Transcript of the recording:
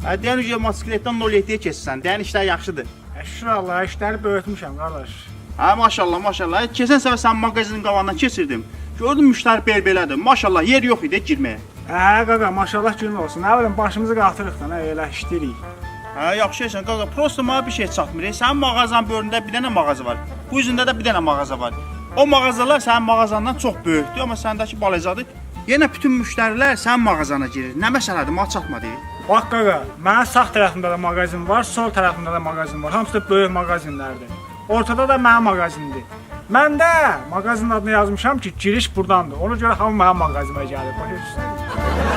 Deyən ki, motosikletdən 07-yə keçsən, deyən işlər yaxşıdır. Şükür Allaha, işləri böyütmüşəm qardaş. Maşallah, maşallah. Keçən səfər sənin mağazinin qavandan keçirdim. Gördüm müştəri belədir. Maşallah, yer yox idi girməyə. Qaqa, maşallah günün olsun. Nə bilim, başımızı qatırıq da, elə işləyirik. Yaxşı şeysən qaqa. Prosta mənə bir şey çatmır. Sənin mağazanın böyründə bir dənə mağaza var. Bu üzündə də bir dənə mağaza var. O mağazalar sənin mağazandan çox böyükdür, amma səndəki balacadır. Yenə bütün müştərilər sənin mağazana girir. Nə məsələdir? Mənə çatmadı. Bax qaqa, mənim sağ tərəfimdə də mağazin var, sol tərəfimdə də mağazin var. Hamısı da böyük mağazinlərdir. Ortada da mənim mağazindir. Mən də mağazinin adını yazmışam ki, giriş burdandır. Ona görə hamı mənim mağazimə gəlir. Başa düşürsən?